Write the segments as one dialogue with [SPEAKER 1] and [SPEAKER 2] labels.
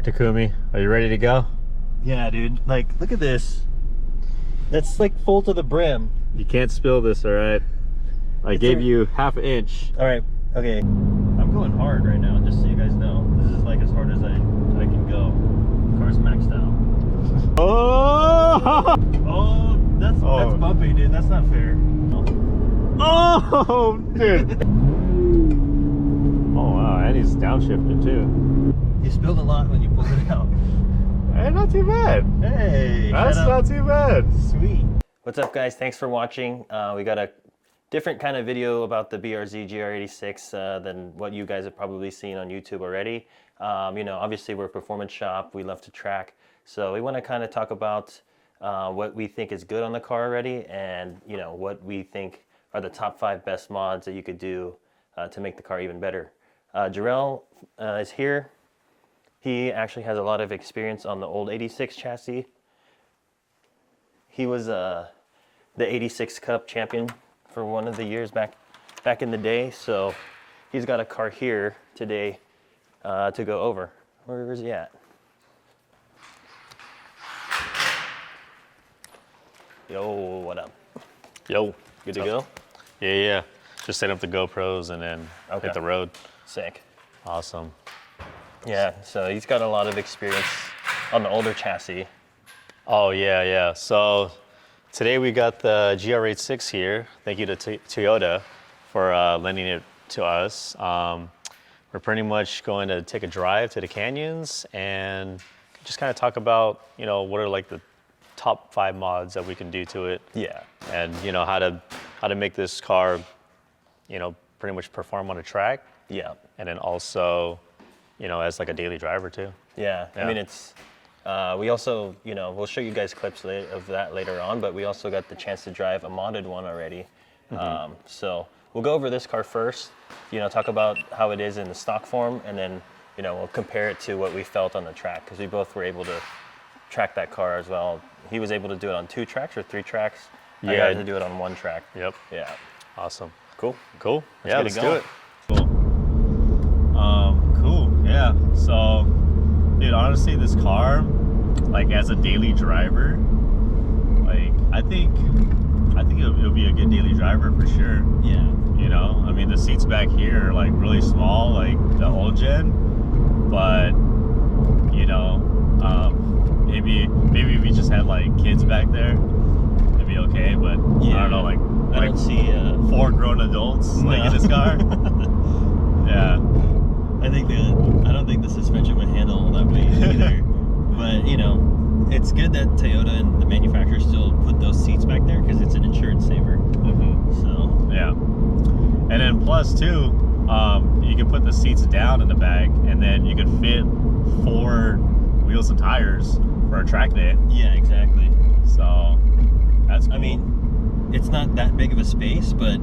[SPEAKER 1] Takumi, are you ready to go?
[SPEAKER 2] Yeah, dude. Like, look at this. That's like full to the brim.
[SPEAKER 1] You can't spill this, all right? I gave you half an inch.
[SPEAKER 2] All right. Okay. I'm going hard right now, just so you guys know. This is like as hard as I can go. Car's maxed out.
[SPEAKER 1] Oh!
[SPEAKER 2] Oh, that's bumpy, dude. That's not fair.
[SPEAKER 1] Oh, dude. Oh, wow. And he's downshifted, too.
[SPEAKER 2] You spilled a lot when you pulled it out.
[SPEAKER 1] Hey, not too bad.
[SPEAKER 2] Hey.
[SPEAKER 1] That's not too bad.
[SPEAKER 2] Sweet. What's up, guys? Thanks for watching. We got a different kind of video about the BRZ GR86 than what you guys have probably seen on YouTube already. You know, obviously we're a performance shop. We love to track. So we want to kind of talk about what we think is good on the car already, and you know what we think are the top 5 best mods that you could do to make the car even better. Jarrell is here. He actually has a lot of experience on the old 86 chassis. He was the 86 Cup champion for one of the years back in the day. So he's got a car here today to go over. Where is he at? Yo, what up?
[SPEAKER 1] Yo.
[SPEAKER 2] Good to go?
[SPEAKER 1] Yeah. Just set up the GoPros and then hit the road.
[SPEAKER 2] Sick.
[SPEAKER 1] Awesome.
[SPEAKER 2] Yeah, so he's got a lot of experience on the older chassis.
[SPEAKER 1] Oh, yeah. So today we got the GR86 here. Thank you to Toyota for lending it to us. We're pretty much going to take a drive to the canyons and just kind of talk about, you know, what are like the top 5 mods that we can do to it.
[SPEAKER 2] Yeah.
[SPEAKER 1] And, you know, how to make this car, you know, pretty much perform on a track.
[SPEAKER 2] Yeah.
[SPEAKER 1] And then also, you know, as like a daily driver too.
[SPEAKER 2] Yeah. I mean, it's, we also, you know, we'll show you guys clips of that later on, but we also got the chance to drive a modded one already. So we'll go over this car first, you know, talk about how it is in the stock form, and then, you know, we'll compare it to what we felt on the track, because we both were able to track that car as well. He was able to do it on 2 tracks or 3 tracks.
[SPEAKER 1] Yeah.
[SPEAKER 2] I got to do it on 1 track.
[SPEAKER 1] Yep.
[SPEAKER 2] Yeah.
[SPEAKER 1] Awesome.
[SPEAKER 2] Cool.
[SPEAKER 1] Let's do it.
[SPEAKER 2] Cool.
[SPEAKER 1] Cool. Yeah. So, dude, honestly, this car, like as a daily driver, like I think it'll be a good daily driver for sure.
[SPEAKER 2] Yeah.
[SPEAKER 1] You know, I mean, the seats back here are like really small, like the old gen, but you know, maybe if we just had like kids back there, it'd be okay. But yeah, I don't know, like
[SPEAKER 2] I don't see
[SPEAKER 1] 4 grown adults like in this car. Yeah.
[SPEAKER 2] I don't think the suspension would handle all that weight either. But you know, it's good that Toyota and the manufacturer still put those seats back there, because it's an insurance saver. So
[SPEAKER 1] yeah. And then plus too, you can put the seats down in the back, and then you can fit 4 wheels and tires for a track day.
[SPEAKER 2] Yeah, exactly.
[SPEAKER 1] So that's cool.
[SPEAKER 2] I mean, it's not that big of a space, but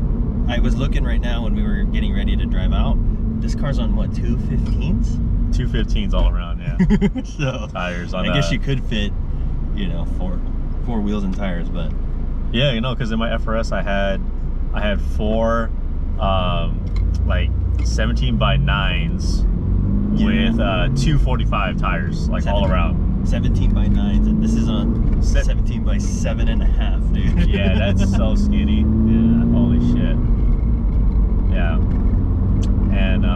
[SPEAKER 2] I was looking right now when we were getting ready to drive out. This car's on what, 215s?
[SPEAKER 1] 215s all around, yeah.
[SPEAKER 2] So
[SPEAKER 1] tires on
[SPEAKER 2] I guess you could fit, you know, 4 wheels and tires, but
[SPEAKER 1] yeah, you know, because in my FRS I had 4 like 17 by 9s with 245 tires, like all around.
[SPEAKER 2] 17 by 9s, and this is on 17 by 7.5, dude.
[SPEAKER 1] Yeah, that's so skinny.
[SPEAKER 2] Yeah.
[SPEAKER 1] Holy shit. Yeah. And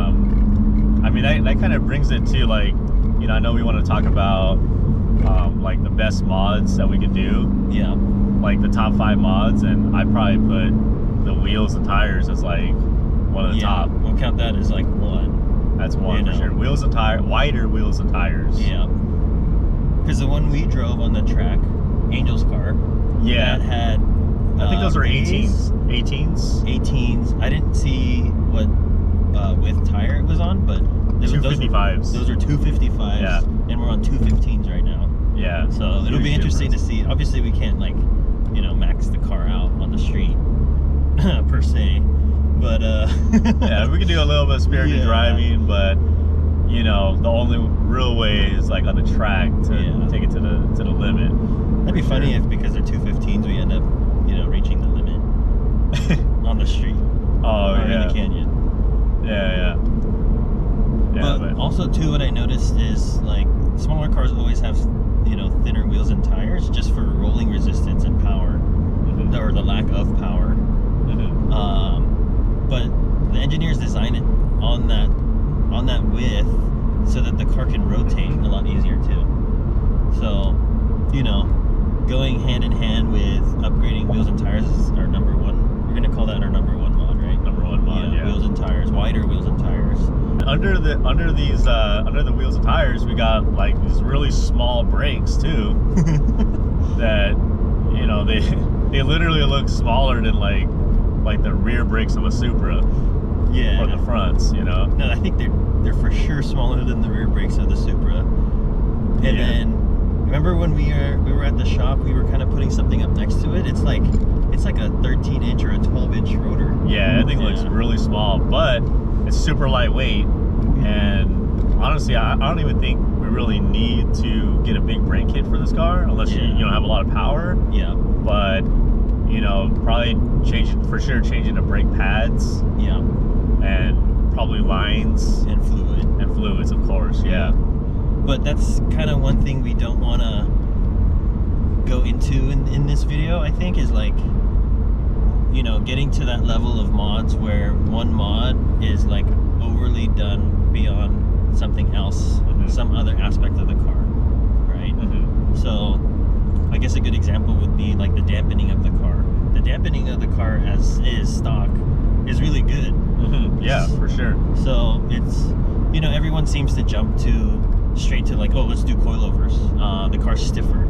[SPEAKER 1] I mean, that kind of brings it to, like, you know, I know we want to talk about like the best mods that we could do.
[SPEAKER 2] Yeah.
[SPEAKER 1] Like the top 5 mods, and I'd probably put the wheels and tires as like one of the top.
[SPEAKER 2] We'll count that as like 1.
[SPEAKER 1] That's 1 for sure. Wheels and tires, wider wheels and tires.
[SPEAKER 2] Yeah. Because the one we drove on the track, Angel's car,
[SPEAKER 1] yeah,
[SPEAKER 2] that had
[SPEAKER 1] I think those were 18s.
[SPEAKER 2] 18s. I didn't see what width tire it was on, but
[SPEAKER 1] 255s.
[SPEAKER 2] Those are 255s.
[SPEAKER 1] Yeah.
[SPEAKER 2] And we're on 215s right now.
[SPEAKER 1] Yeah.
[SPEAKER 2] So it'll be interesting to see. Obviously, we can't, like, you know, max the car out on the street per se, but
[SPEAKER 1] yeah, we can do a little bit of spirited driving, but you know, the only real way is like on the track to take it to the limit.
[SPEAKER 2] That'd be funny if, because they're 215s, we end up, you know, reaching the limit on the street.
[SPEAKER 1] Oh,
[SPEAKER 2] or in the canyon.
[SPEAKER 1] Yeah.
[SPEAKER 2] But also too, what I noticed is, like, have, thinner wheels and tires just for rolling resistance and power, or the lack of power. But the engineers design it on that width so that the car can rotate a lot easier too. So, going hand in hand with upgrading wheels and tires is our number one. We're gonna call that our number one mod, right?
[SPEAKER 1] Number one mod, yeah.
[SPEAKER 2] Wheels and tires, wider wheels and tires.
[SPEAKER 1] Under the wheels and tires, we got like these really small brakes too. That they literally look smaller than like the rear brakes of a Supra.
[SPEAKER 2] Yeah.
[SPEAKER 1] Or the fronts,
[SPEAKER 2] No, I think they're for sure smaller than the rear brakes of the Supra. And then remember when we were at the shop, we were kind of putting something up next to it. It's like a 13-inch or a 12-inch rotor.
[SPEAKER 1] Yeah, that thing looks really small, but it's super lightweight. And honestly, I don't even think we really need to get a big brake kit for this car unless you don't have a lot of power.
[SPEAKER 2] Yeah.
[SPEAKER 1] But probably changing the brake pads.
[SPEAKER 2] Yeah.
[SPEAKER 1] And probably lines
[SPEAKER 2] and
[SPEAKER 1] fluids, of course. Yeah.
[SPEAKER 2] But that's kind of one thing we don't want to go into in this video, I think, is like, getting to that level of mods where one mod is like overly done beyond something else, some other aspect of the car, right? So I guess a good example would be like the dampening of the car. The dampening of the car as is stock is really good.
[SPEAKER 1] Yeah, for sure.
[SPEAKER 2] So it's, everyone seems to jump straight to like, oh, let's do coilovers. The car's stiffer.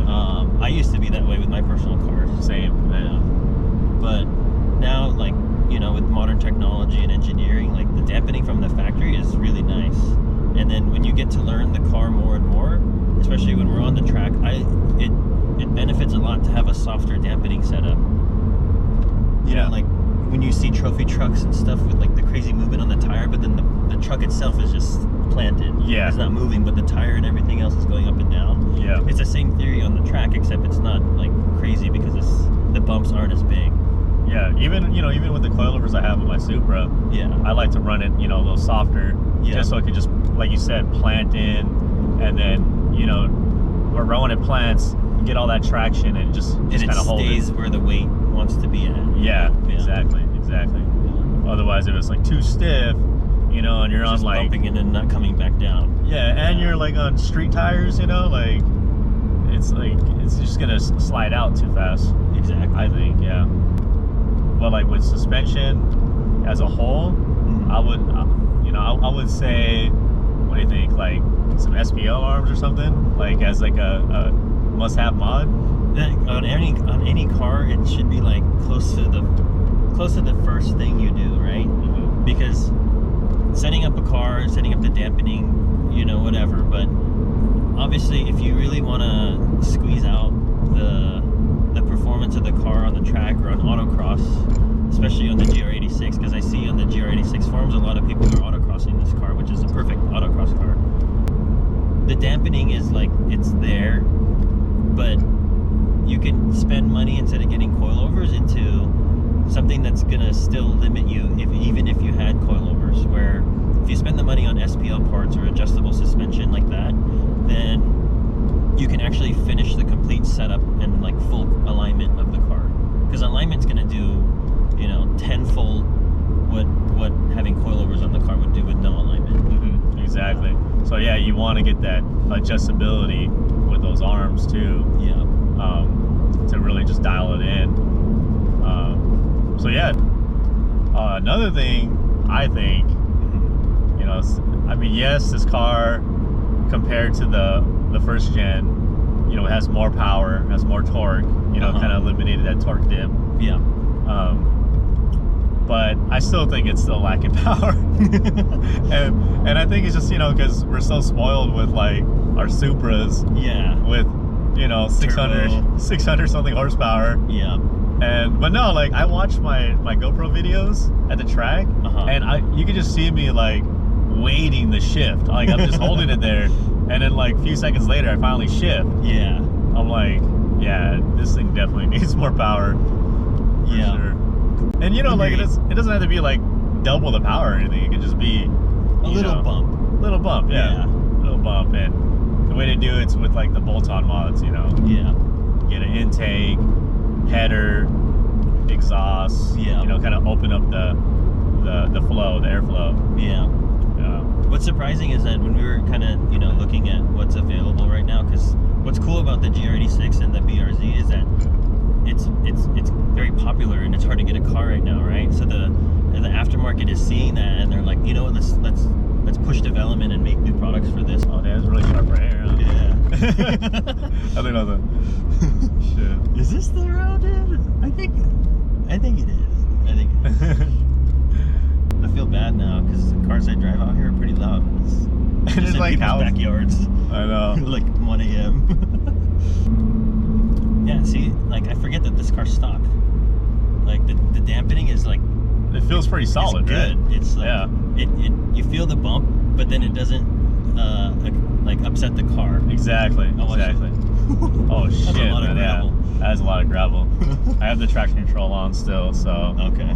[SPEAKER 2] I used to be that way with my personal cars.
[SPEAKER 1] Same.
[SPEAKER 2] But now, like, with modern technology and engineering, like the dampening from the factory is really nice. And then when you get to learn the car more and more, especially when we're on the track, it benefits a lot to have a softer dampening setup. You know, like when you see trophy trucks and stuff with like the crazy movement on the tire, but then the truck itself is just planted.
[SPEAKER 1] Yeah.
[SPEAKER 2] It's not moving, but the tire and everything else is going up and down.
[SPEAKER 1] Yeah.
[SPEAKER 2] It's the same theory on the track, except it's not like crazy because the bumps aren't as big.
[SPEAKER 1] Yeah, even with the coilovers I have with my Supra, I like to run it, a little softer, just so it can just, like you said, plant in, and then, or when it plants, you get all that traction and just kind of hold it.
[SPEAKER 2] And it stays where the weight wants to be at.
[SPEAKER 1] Yeah, exactly. Otherwise, if it's like too stiff, and you're on like
[SPEAKER 2] bumping in and not coming back down.
[SPEAKER 1] Yeah, and you're like on street tires, like it's just gonna slide out too fast.
[SPEAKER 2] Exactly.
[SPEAKER 1] I think, yeah. But like with suspension as a whole, I would say, what do you think? Like some SPL arms or something, like as like a must-have mod.
[SPEAKER 2] On any car, it should be like close to the first thing you do, right? Because setting up a car, setting up the dampening, whatever. But obviously, if you really want to squeeze out the performance of the car on the track or on autocross, especially on the GR86, because I see on the GR86 forums a lot of people are autocrossing this car, which is a perfect autocross car. The dampening is like, it's there, but you can spend money instead of getting coilovers into something that's gonna still limit you, even if you had coilovers, where if you spend the money on SPL parts or adjustable suspension like that, then you can actually finish the complete setup and like full alignment of the car. Because alignment's gonna do, tenfold what having coilovers on the car would do with no alignment.
[SPEAKER 1] Exactly. So yeah, you want to get that adjustability with those arms too.
[SPEAKER 2] Yeah.
[SPEAKER 1] To really just dial it in. So yeah. Another thing I think, yes, this car compared to the first gen, it has more power, has more torque, kind of eliminated that torque dip.
[SPEAKER 2] Yeah.
[SPEAKER 1] But I still think it's still lacking power. and I think it's just, because we're so spoiled with like our Supras.
[SPEAKER 2] Yeah.
[SPEAKER 1] With, 600 something horsepower.
[SPEAKER 2] Yeah.
[SPEAKER 1] But no, like I watched my GoPro videos at the track, and you could just see me like waiting the shift. Like I'm just holding it there, and then like a few seconds later I finally shift.
[SPEAKER 2] Yeah.
[SPEAKER 1] I'm like, yeah, this thing definitely needs more power. For sure. And like it doesn't have to be like double the power or anything. It could just be
[SPEAKER 2] a little bump.
[SPEAKER 1] Little bump, yeah. Little bump. And the way to do it's with like the bolt-on mods, you know.
[SPEAKER 2] Yeah.
[SPEAKER 1] Get an intake, header, exhaust.
[SPEAKER 2] Yeah.
[SPEAKER 1] You know, kind of open up the flow, the airflow.
[SPEAKER 2] Yeah. What's surprising is that when we were kind of, you know, looking at what's available right now, because what's cool about the GR86 and the BRZ is that it's very popular and it's hard to get a car right now, right? So the aftermarket is seeing that and they're like, you know what, let's push development and make new products for this.
[SPEAKER 1] Oh, that's really sharp right here. Huh?
[SPEAKER 2] Yeah.
[SPEAKER 1] I think that's shit.
[SPEAKER 2] Is this the road, dude? I think it is. I feel bad now because the cars I drive out here are pretty loud. It's
[SPEAKER 1] It's
[SPEAKER 2] in
[SPEAKER 1] like
[SPEAKER 2] people's
[SPEAKER 1] house.
[SPEAKER 2] backyards.
[SPEAKER 1] I know.
[SPEAKER 2] Like 1 a.m. Yeah, see, like I forget that this car's stock. Like the dampening is like
[SPEAKER 1] It feels pretty solid,
[SPEAKER 2] it's good.
[SPEAKER 1] right?
[SPEAKER 2] It's like
[SPEAKER 1] Yeah.
[SPEAKER 2] it you feel the bump, but then it doesn't like upset the car.
[SPEAKER 1] Exactly.
[SPEAKER 2] watch
[SPEAKER 1] Exactly. Oh shit,
[SPEAKER 2] That's a lot of
[SPEAKER 1] man, yeah.
[SPEAKER 2] gravel.
[SPEAKER 1] That is a lot of gravel. I have the traction control on still, so
[SPEAKER 2] Okay.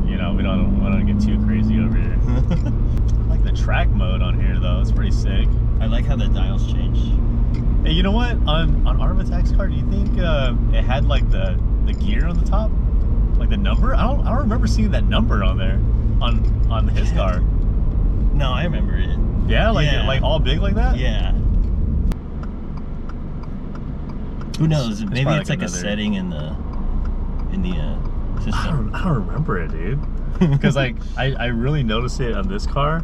[SPEAKER 1] you know we don't get too crazy over here. I like the track mode on here though. It's pretty sick.
[SPEAKER 2] I like how the dials change.
[SPEAKER 1] Hey, you know what? On Armatax's car, do you think it had like the gear on the top, like the number? I don't remember seeing that number on there on his car.
[SPEAKER 2] No, I remember it.
[SPEAKER 1] Yeah, like
[SPEAKER 2] Yeah.
[SPEAKER 1] like all big like that.
[SPEAKER 2] Yeah. Who knows? Maybe
[SPEAKER 1] probably
[SPEAKER 2] it's
[SPEAKER 1] like
[SPEAKER 2] like a
[SPEAKER 1] another-
[SPEAKER 2] setting in the system.
[SPEAKER 1] I don't remember it, dude. Because like I really noticed it on this car,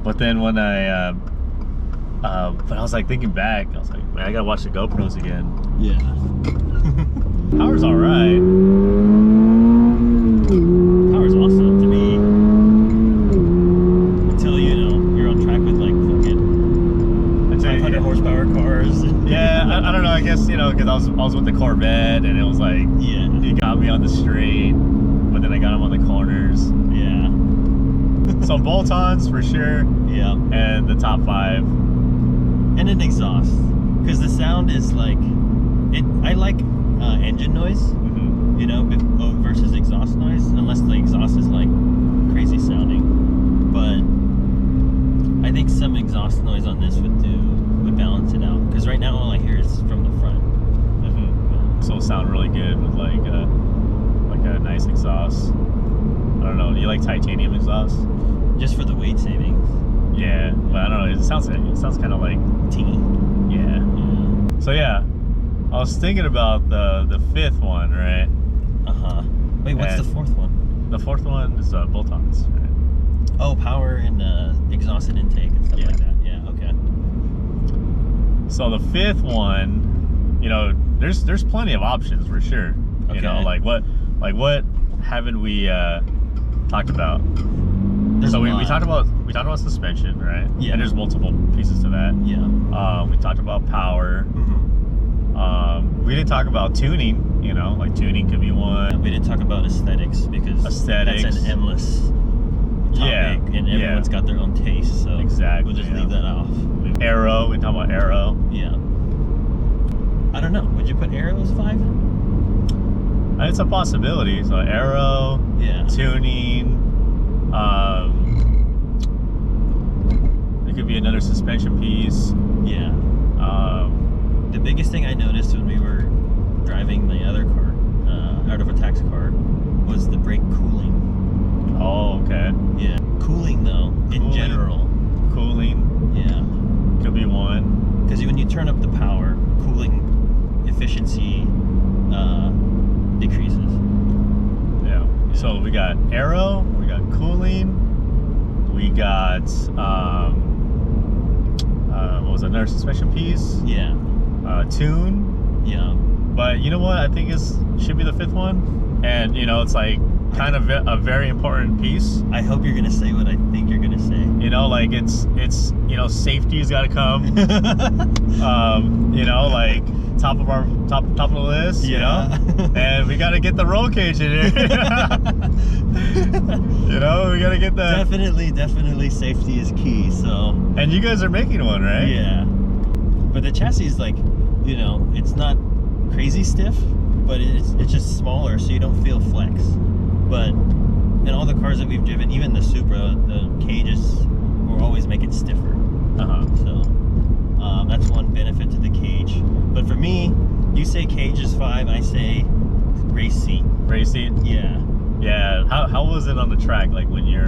[SPEAKER 1] but then when but I was like thinking back, I was like, man, I gotta watch the GoPros again.
[SPEAKER 2] Yeah.
[SPEAKER 1] Power's all right.
[SPEAKER 2] Power's awesome to me. Until you know you're on track with like fucking 500 horsepower cars.
[SPEAKER 1] Yeah, I don't know. I guess you know because I was with the Corvette and it was like
[SPEAKER 2] Yeah.
[SPEAKER 1] he got me on the street, but then I got him on the corners.
[SPEAKER 2] Yeah.
[SPEAKER 1] So bolt-ons for sure,
[SPEAKER 2] Yeah.
[SPEAKER 1] and the top 5.
[SPEAKER 2] And an exhaust, because the sound is like it. I like engine noise,
[SPEAKER 1] Mm-hmm.
[SPEAKER 2] you know, versus exhaust noise. Unless the exhaust is like crazy sounding, but I think some exhaust noise on this would balance it out. Because right now all I hear is from the front.
[SPEAKER 1] Mm-hmm. So it'll sound really good with like a nice exhaust. I don't know. Do you like titanium exhaust?
[SPEAKER 2] Just for the weight savings.
[SPEAKER 1] Yeah, but I don't know. It sounds kind of like
[SPEAKER 2] Tingy.
[SPEAKER 1] yeah.
[SPEAKER 2] Yeah.
[SPEAKER 1] So yeah, I was thinking about the 5th one, right?
[SPEAKER 2] Wait, what's the 4th one?
[SPEAKER 1] The 4th one is bolt-ons. Right?
[SPEAKER 2] Oh, power and exhaust and intake and stuff like that. Yeah. Okay.
[SPEAKER 1] So the 5th one, you know, there's plenty of options for sure. You know,
[SPEAKER 2] Okay.
[SPEAKER 1] like what haven't we talked about?
[SPEAKER 2] There's
[SPEAKER 1] So
[SPEAKER 2] a
[SPEAKER 1] we
[SPEAKER 2] lot.
[SPEAKER 1] talked about suspension, right?
[SPEAKER 2] Yeah.
[SPEAKER 1] And there's multiple pieces to that.
[SPEAKER 2] Yeah.
[SPEAKER 1] We talked about power. We didn't talk about tuning. You know, like tuning could be one.
[SPEAKER 2] We didn't talk about aesthetics because
[SPEAKER 1] Aesthetics.
[SPEAKER 2] that's an endless topic,
[SPEAKER 1] Yeah,
[SPEAKER 2] and everyone's got their own taste. So
[SPEAKER 1] Exactly,
[SPEAKER 2] we'll just
[SPEAKER 1] yeah.
[SPEAKER 2] leave that off.
[SPEAKER 1] Aero. We talk about aero.
[SPEAKER 2] Yeah. I don't know. Would you put aero as 5?
[SPEAKER 1] It's a possibility. So aero,
[SPEAKER 2] Yeah.
[SPEAKER 1] tuning. It could be another suspension piece.
[SPEAKER 2] Yeah. The biggest thing I noticed when we were driving the other car, out of a tax car, was the brake cooling.
[SPEAKER 1] Oh, okay.
[SPEAKER 2] Yeah. Cooling though, in
[SPEAKER 1] Cooling.
[SPEAKER 2] general.
[SPEAKER 1] Cooling
[SPEAKER 2] Yeah.
[SPEAKER 1] could be one.
[SPEAKER 2] Because when you turn up the power, cooling efficiency decreases.
[SPEAKER 1] Yeah. So we got aero, we got cooling, we got what was another suspension piece?
[SPEAKER 2] Yeah.
[SPEAKER 1] Tune.
[SPEAKER 2] Yeah.
[SPEAKER 1] But you know what? I think should be the 5th one, and you know it's like kind of a very important piece.
[SPEAKER 2] I hope you're gonna say what I think you're gonna say.
[SPEAKER 1] You know, like it's you know safety's got to come. You know, like top of the list. You know, and we got to get the roll cage in here. You know, we got to get the.
[SPEAKER 2] Definitely safety is key. So.
[SPEAKER 1] And you guys are making one, right?
[SPEAKER 2] Yeah. But the chassis is like, you know, it's not crazy stiff, but it's just smaller, so you don't feel flex. But in all the cars that we've driven, even the Supra, the cages will always make it stiffer.
[SPEAKER 1] Uh-huh.
[SPEAKER 2] So that's one benefit to the cage. But for me, you say cage is 5, I say race seat.
[SPEAKER 1] Race seat?
[SPEAKER 2] Yeah.
[SPEAKER 1] Yeah. How was it on the track? Like when you're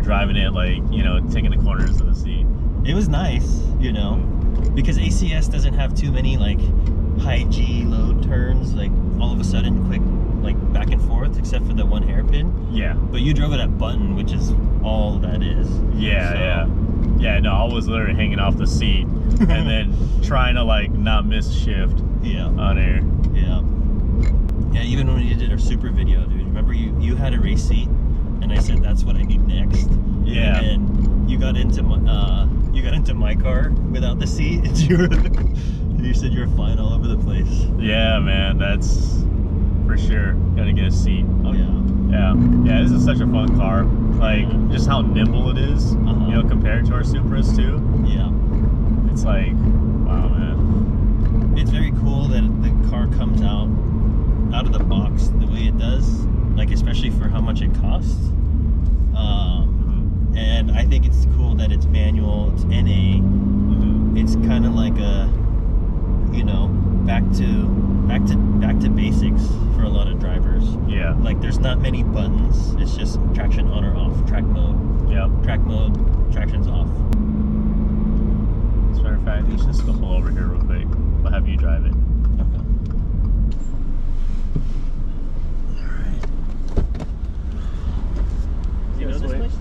[SPEAKER 1] driving it, like, you know, taking the corners of the seat?
[SPEAKER 2] It was nice, you know, because ACS doesn't have too many like high G load turns, like all of a sudden quick, like back and forth, except for the one hairpin.
[SPEAKER 1] Yeah.
[SPEAKER 2] But you drove it at button, which is all that is.
[SPEAKER 1] Yeah,
[SPEAKER 2] So,
[SPEAKER 1] yeah. Yeah, no, I was literally hanging off the seat and then trying to like not miss shift
[SPEAKER 2] Yeah.
[SPEAKER 1] on air.
[SPEAKER 2] Yeah. Yeah, even when we did our super video, dude, remember you had a race seat and I said that's what I need next.
[SPEAKER 1] Yeah.
[SPEAKER 2] And then you got into my car without the seat and you said you were flying all over the place.
[SPEAKER 1] Yeah, man, that's for sure. Gotta get a seat.
[SPEAKER 2] Oh yeah.
[SPEAKER 1] Yeah. Yeah, this is such a fun car. Like, just how nimble it is, you know, compared to our Supras too.
[SPEAKER 2] Yeah.
[SPEAKER 1] It's like, wow, man.
[SPEAKER 2] It's very cool that the car comes out of the box the way it does, like especially for how much it costs. And I think it's cool that it's manual, it's NA. It's kind of like a, you know, back to basics for a lot of drivers.
[SPEAKER 1] Yeah.
[SPEAKER 2] Like there's not many buttons. It's just traction on or off, track mode.
[SPEAKER 1] Yep.
[SPEAKER 2] Track mode, traction's off.
[SPEAKER 1] As a matter of fact, let's just go pull over here real quick. I'll have you drive it.
[SPEAKER 2] Okay. You know this place?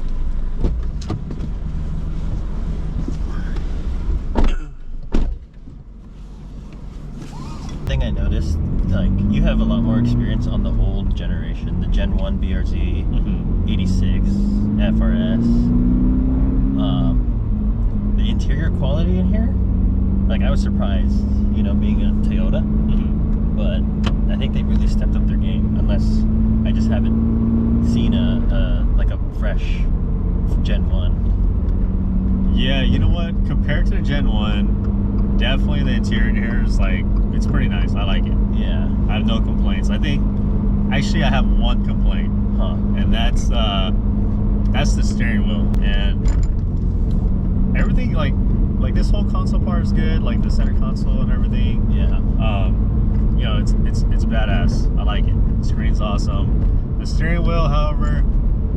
[SPEAKER 2] Thing I noticed, like you have a lot more experience on the old generation, the Gen 1 BRZ, 86, FRS. The interior quality in here, like I was surprised, you know, being a Toyota, but I think they really stepped up their game, unless I just haven't seen a fresh Gen 1.
[SPEAKER 1] Yeah, you know what? Compared to the Gen 1, definitely the interior in here is like, it's pretty nice. I like it.
[SPEAKER 2] Yeah.
[SPEAKER 1] I have no complaints. I think, actually, I have one complaint. And that's the steering wheel. And everything, like this whole console part is good, like the center console and everything.
[SPEAKER 2] Yeah.
[SPEAKER 1] You know, it's badass. I like it. The screen's awesome. The steering wheel, however,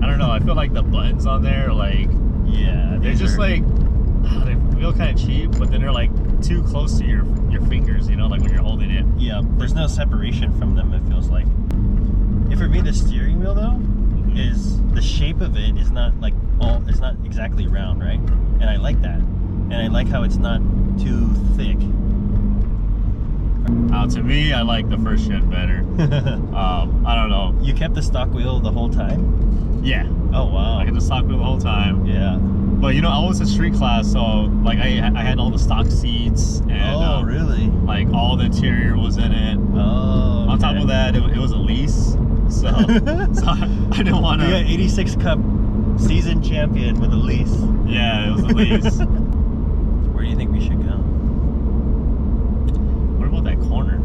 [SPEAKER 1] I don't know. I feel like the buttons on there, like,
[SPEAKER 2] Yeah.
[SPEAKER 1] they're just like, they feel kind of cheap, but then they're like too close to your fingers, you know, like when you're holding it.
[SPEAKER 2] Yeah, there's no separation from them, it feels like. And for me, the steering wheel though, is the shape of it is not like it's not exactly round, right? And I like that. And I like how it's not too thick.
[SPEAKER 1] To me, I like the first gen better. I don't know.
[SPEAKER 2] You kept the stock wheel the whole time?
[SPEAKER 1] Yeah.
[SPEAKER 2] Oh wow.
[SPEAKER 1] I had the stock wheel the whole time.
[SPEAKER 2] Yeah.
[SPEAKER 1] But you know, I was a street class, so like I had all the stock seats and
[SPEAKER 2] really?
[SPEAKER 1] like all the interior was in it.
[SPEAKER 2] Oh.
[SPEAKER 1] On top of that, it was a lease, so I didn't want to.
[SPEAKER 2] You got 86 Cup season champion with a lease.
[SPEAKER 1] Yeah, it was a lease.
[SPEAKER 2] Where do you think we should go?
[SPEAKER 1] What about that corner?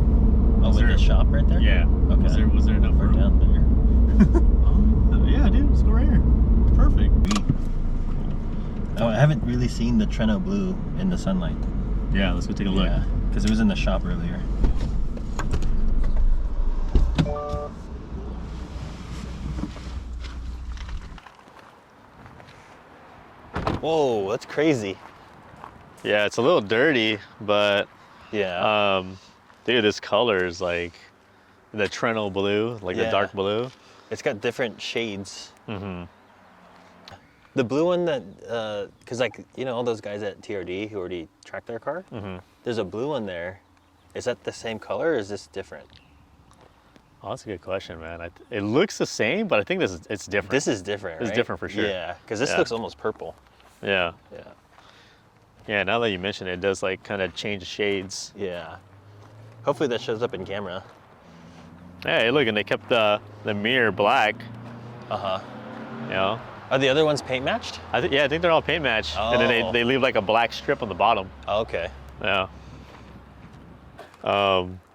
[SPEAKER 2] Oh, with the shop right there?
[SPEAKER 1] Yeah.
[SPEAKER 2] Okay.
[SPEAKER 1] Was there enough
[SPEAKER 2] We're
[SPEAKER 1] room?
[SPEAKER 2] down there.
[SPEAKER 1] Oh, yeah, dude, let's go right here. Perfect.
[SPEAKER 2] Oh, I haven't really seen the Treno Blue in the sunlight.
[SPEAKER 1] Yeah, let's go take a look.
[SPEAKER 2] Yeah, because it was in the shop earlier. Whoa, that's crazy.
[SPEAKER 1] Yeah, it's a little dirty, but
[SPEAKER 2] Yeah.
[SPEAKER 1] dude, this color is like the Treno blue, like the dark blue.
[SPEAKER 2] It's got different shades. The blue one that, because like, you know, all those guys at TRD who already tracked their car, there's a blue one there. Is that the same color or is this different?
[SPEAKER 1] Oh, that's a good question, man. It looks the same, but I think it's different.
[SPEAKER 2] This is different, right?
[SPEAKER 1] It's different for sure.
[SPEAKER 2] Yeah, because this looks almost purple.
[SPEAKER 1] Yeah.
[SPEAKER 2] Yeah.
[SPEAKER 1] Yeah, now that you mention it, it does like kind of change shades.
[SPEAKER 2] Yeah. Hopefully that shows up in camera.
[SPEAKER 1] Hey, look, and they kept the mirror black.
[SPEAKER 2] Uh-huh.
[SPEAKER 1] You know?
[SPEAKER 2] Are the other ones paint matched?
[SPEAKER 1] I think they're all paint matched. And then they leave like a black strip on the bottom.
[SPEAKER 2] Oh, okay.
[SPEAKER 1] Yeah.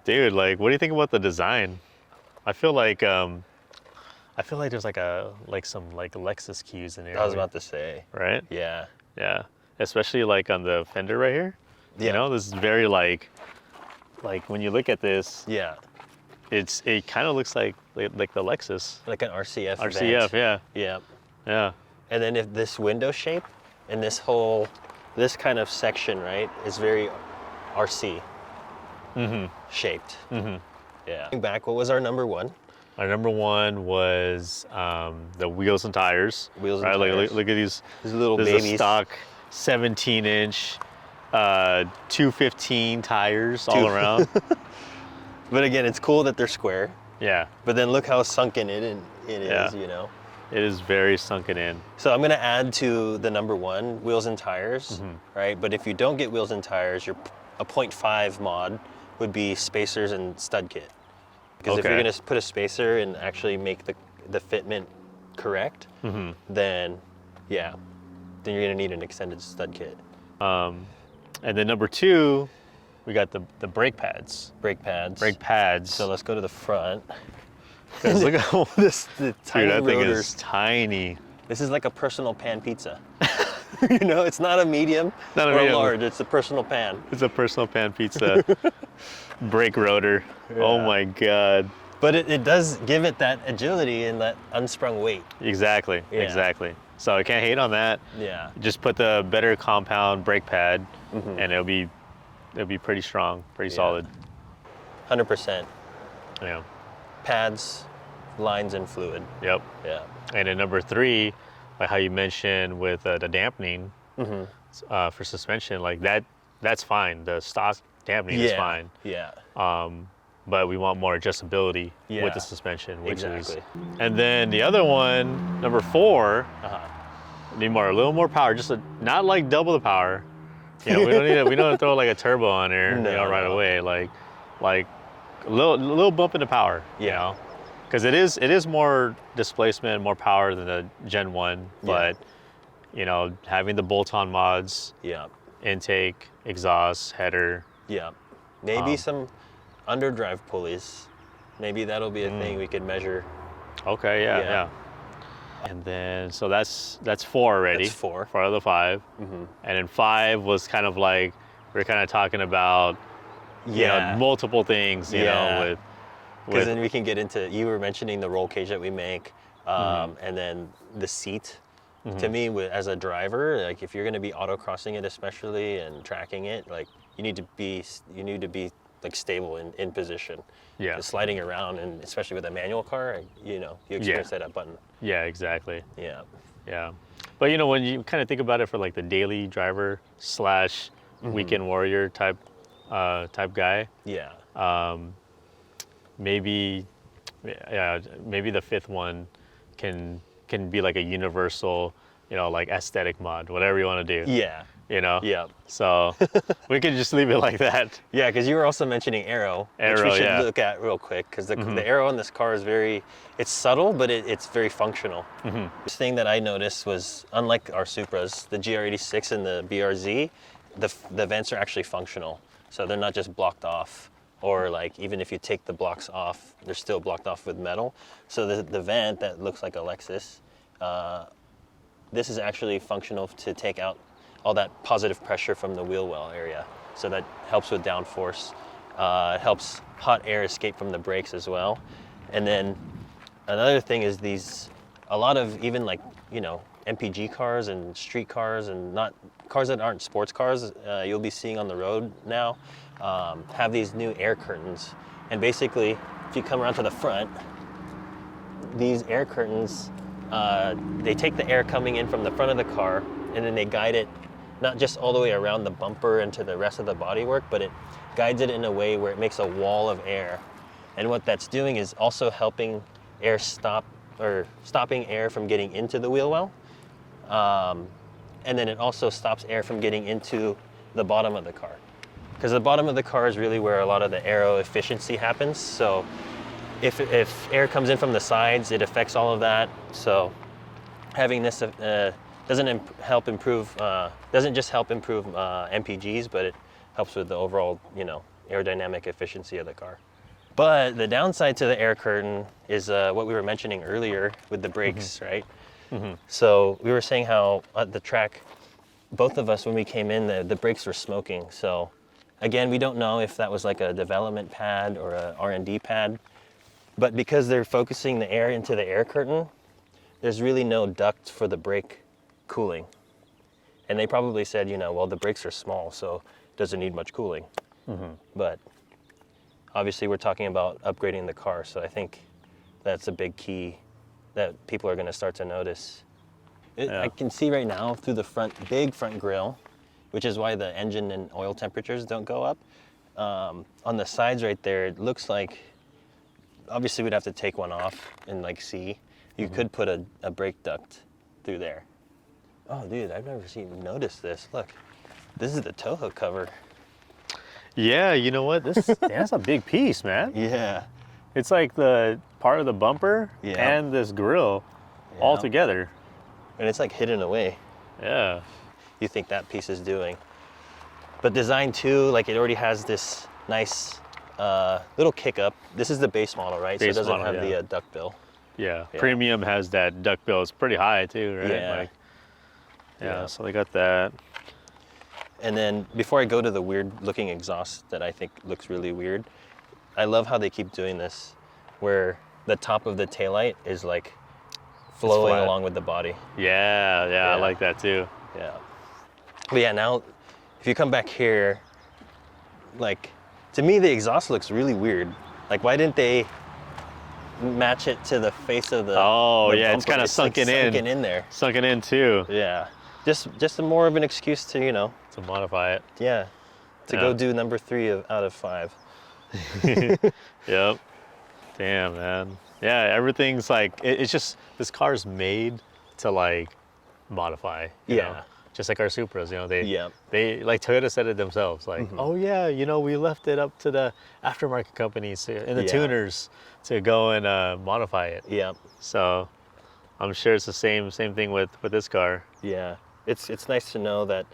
[SPEAKER 1] Dude, like, what do you think about the design? I feel like there's some Lexus cues in here.
[SPEAKER 2] I was about to say.
[SPEAKER 1] Right?
[SPEAKER 2] Yeah.
[SPEAKER 1] Yeah. Especially like on the fender right here. You
[SPEAKER 2] Yeah.
[SPEAKER 1] know, this is very like when you look at this,
[SPEAKER 2] Yeah.
[SPEAKER 1] it kind of looks like the Lexus.
[SPEAKER 2] Like an RCF.
[SPEAKER 1] RCF,
[SPEAKER 2] vent.
[SPEAKER 1] yeah.
[SPEAKER 2] Yeah.
[SPEAKER 1] Yeah.
[SPEAKER 2] And then if this window shape and this kind of section, right, is very RC shaped. Yeah. Going back, what was our number one?
[SPEAKER 1] Our number one was the wheels and tires.
[SPEAKER 2] Wheels and
[SPEAKER 1] right?
[SPEAKER 2] tires.
[SPEAKER 1] Look at these.
[SPEAKER 2] These little
[SPEAKER 1] this is
[SPEAKER 2] babies.
[SPEAKER 1] a stock 17-inch 215 tires all around.
[SPEAKER 2] But again, it's cool that they're square.
[SPEAKER 1] Yeah.
[SPEAKER 2] But then look how sunken it is,
[SPEAKER 1] Yeah.
[SPEAKER 2] you know.
[SPEAKER 1] It is very sunken in.
[SPEAKER 2] So I'm gonna add to the number one, wheels and tires, right? But if you don't get wheels and tires, a 0.5 mod would be spacers and stud kit. Because if you're
[SPEAKER 1] Okay.
[SPEAKER 2] gonna put a spacer and actually make the fitment correct, then yeah, then you're gonna need an extended stud kit.
[SPEAKER 1] And then number two, we got the brake pads.
[SPEAKER 2] Brake pads.
[SPEAKER 1] Brake pads.
[SPEAKER 2] So let's go to the front.
[SPEAKER 1] 'Cause look at all this.
[SPEAKER 2] The
[SPEAKER 1] Dude,
[SPEAKER 2] tiny
[SPEAKER 1] that thing
[SPEAKER 2] rotors.
[SPEAKER 1] is tiny.
[SPEAKER 2] This is like a personal pan pizza. You know, it's not a medium
[SPEAKER 1] Not a
[SPEAKER 2] or
[SPEAKER 1] medium.
[SPEAKER 2] a large, it's a personal pan.
[SPEAKER 1] It's a personal pan pizza. Brake rotor. Oh
[SPEAKER 2] Yeah.
[SPEAKER 1] my God.
[SPEAKER 2] But it does give it that agility and that unsprung weight.
[SPEAKER 1] Exactly.
[SPEAKER 2] Yeah.
[SPEAKER 1] Exactly. So I can't hate on that.
[SPEAKER 2] Yeah.
[SPEAKER 1] Just put the better compound brake pad, and it'll be pretty strong, pretty solid.
[SPEAKER 2] 100%.
[SPEAKER 1] Yeah.
[SPEAKER 2] Pads, lines, and fluid.
[SPEAKER 1] Yep.
[SPEAKER 2] Yeah.
[SPEAKER 1] And then number three, like how you mentioned with the dampening for suspension, like that's fine. The stock dampening is fine.
[SPEAKER 2] Yeah.
[SPEAKER 1] But we want more adjustability
[SPEAKER 2] Yeah.
[SPEAKER 1] with the suspension, which
[SPEAKER 2] Exactly.
[SPEAKER 1] is. And then the other one, number four, need a little more power, not like double the power. You know, we don't need to throw like a turbo on there, right
[SPEAKER 2] No.
[SPEAKER 1] away. Like a little bump in the power. You
[SPEAKER 2] Yeah.
[SPEAKER 1] know, because it is more displacement, more power than the Gen 1, but you know, having the bolt-on mods,
[SPEAKER 2] Yeah.
[SPEAKER 1] intake, exhaust, header.
[SPEAKER 2] Yeah. Maybe some underdrive pulleys. Maybe that'll be a thing we could measure.
[SPEAKER 1] Okay, yeah,
[SPEAKER 2] Yeah.
[SPEAKER 1] yeah. And then, so that's four already.
[SPEAKER 2] That's four.
[SPEAKER 1] Four out of the five. And then five was kind of like, we are kind of talking about, you know, multiple things, you know, with
[SPEAKER 2] Because then we can get into, you were mentioning the roll cage that we make, and then the seat. To me, as a driver, like if you're going to be autocrossing it, especially and tracking it, like you need to be like stable in position.
[SPEAKER 1] Yeah.
[SPEAKER 2] Just sliding around, and especially with a manual car, you know, you experience that button.
[SPEAKER 1] Yeah, exactly.
[SPEAKER 2] Yeah.
[SPEAKER 1] Yeah. But you know, when you kind of think about it for like the daily driver / weekend warrior type guy,
[SPEAKER 2] Yeah.
[SPEAKER 1] maybe the fifth one can be like a universal, you know, like aesthetic mod, whatever you want to do.
[SPEAKER 2] Yeah.
[SPEAKER 1] You know?
[SPEAKER 2] Yeah.
[SPEAKER 1] So we could just leave it like that.
[SPEAKER 2] Yeah, because you were also mentioning aero, which
[SPEAKER 1] Aero,
[SPEAKER 2] we should
[SPEAKER 1] yeah.
[SPEAKER 2] look at real quick, because the aero on this car is it's subtle, but it's very functional. This thing that I noticed was, unlike our Supras, the GR86 and the BRZ, the vents are actually functional. So they're not just blocked off, or like even if you take the blocks off, they're still blocked off with metal. So the vent that looks like a Lexus, this is actually functional to take out all that positive pressure from the wheel well area. So that helps with downforce. It helps hot air escape from the brakes as well. And then another thing is a lot of even like, you know, MPG cars and street cars and not cars that aren't sports cars, you'll be seeing on the road now, have these new air curtains. And basically, if you come around to the front, these air curtains, they take the air coming in from the front of the car, and then they guide it not just all the way around the bumper and to the rest of the bodywork, but it guides it in a way where it makes a wall of air. And what that's doing is also helping stopping air from getting into the wheel well. And then it also stops air from getting into the bottom of the car. Because the bottom of the car is really where a lot of the aero efficiency happens. So if air comes in from the sides, it affects all of that. So having this doesn't just help improve MPGs, but it helps with the overall, you know, aerodynamic efficiency of the car. But the downside to the air curtain is what we were mentioning earlier with the brakes, right? So we were saying how at the track, both of us, when we came in, the brakes were smoking. So again, we don't know if that was like a development pad or a R&D pad, but because they're focusing the air into the air curtain, there's really no duct for the brake cooling. And they probably said, you know, well, the brakes are small, so it doesn't need much cooling. But obviously we're talking about upgrading the car, so I think that's a big key that people are going to start to notice. I can see right now through the big front grille, which is why the engine and oil temperatures don't go up. On the sides right there, it looks like, obviously we'd have to take one off and like see. You could put a brake duct through there. Oh, dude, I've never noticed this. Look, this is the tow hook cover.
[SPEAKER 1] Yeah, you know what? That's a big piece, man.
[SPEAKER 2] Yeah.
[SPEAKER 1] It's like the part of the bumper
[SPEAKER 2] Yeah.
[SPEAKER 1] and this grill all together.
[SPEAKER 2] And it's like hidden away.
[SPEAKER 1] Yeah.
[SPEAKER 2] You think that piece is doing. But design too, like it already has this nice little kick up. This is the base model, right?
[SPEAKER 1] Base
[SPEAKER 2] so it doesn't
[SPEAKER 1] model,
[SPEAKER 2] have the duckbill.
[SPEAKER 1] Yeah. Premium has that duckbill. It's pretty high too, right?
[SPEAKER 2] Yeah.
[SPEAKER 1] Yeah, so they got that.
[SPEAKER 2] And then before I go to the weird looking exhaust that I think looks really weird, I love how they keep doing this, where the top of the taillight is like flowing along with the body.
[SPEAKER 1] Yeah, I like that too.
[SPEAKER 2] Yeah. But yeah, now if you come back here, like to me the exhaust looks really weird. Like why didn't they match it to the face of the
[SPEAKER 1] Oh,
[SPEAKER 2] the
[SPEAKER 1] yeah, it's
[SPEAKER 2] bumper?
[SPEAKER 1] kind of sunken in.
[SPEAKER 2] Sunken in there.
[SPEAKER 1] Sunken in too.
[SPEAKER 2] Yeah. Just more of an excuse to, you know,
[SPEAKER 1] To modify it.
[SPEAKER 2] to go do number 3 out of 5.
[SPEAKER 1] Yep. Damn, man. Yeah, everything's like, it's just, this car's made to like modify. You know? Just like our Supras, you know, they like Toyota said it themselves, like, oh yeah, you know, we left it up to the aftermarket companies and the tuners to go and modify it.
[SPEAKER 2] Yeah.
[SPEAKER 1] So I'm sure it's the same thing with this car.
[SPEAKER 2] Yeah. It's nice to know that,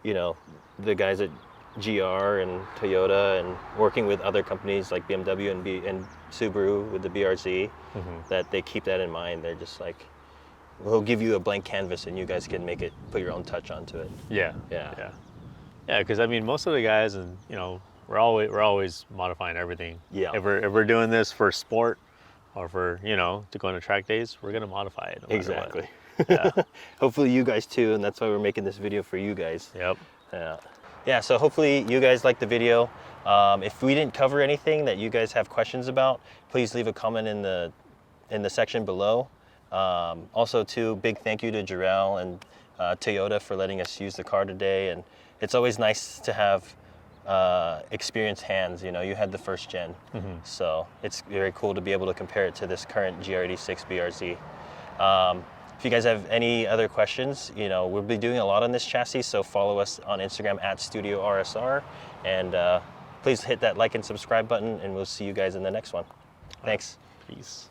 [SPEAKER 2] you know, the guys at GR and Toyota and working with other companies like BMW and Subaru with the BRZ, that they keep that in mind. They're just like, we'll give you a blank canvas and you guys can make it, put your own touch onto it.
[SPEAKER 1] Yeah, because I mean, most of the guys, and you know, we're always modifying everything.
[SPEAKER 2] Yeah.
[SPEAKER 1] If we're doing this for sport or for, you know, to go on track days, we're gonna modify it. No matter what. Yeah.
[SPEAKER 2] Hopefully you guys too, and that's why we're making this video for you guys.
[SPEAKER 1] Yep.
[SPEAKER 2] Yeah, so hopefully you guys liked the video. If we didn't cover anything that you guys have questions about, please leave a comment in the section below. Also too, big thank you to Jarrell and Toyota for letting us use the car today. And it's always nice to have experienced hands. You know, you had the first gen. So it's very cool to be able to compare it to this current GR86 BRZ. If you guys have any other questions, you know, we'll be doing a lot on this chassis, so follow us on Instagram at StudioRSR, and please hit that like and subscribe button, and we'll see you guys in the next one. Thanks.
[SPEAKER 1] Peace.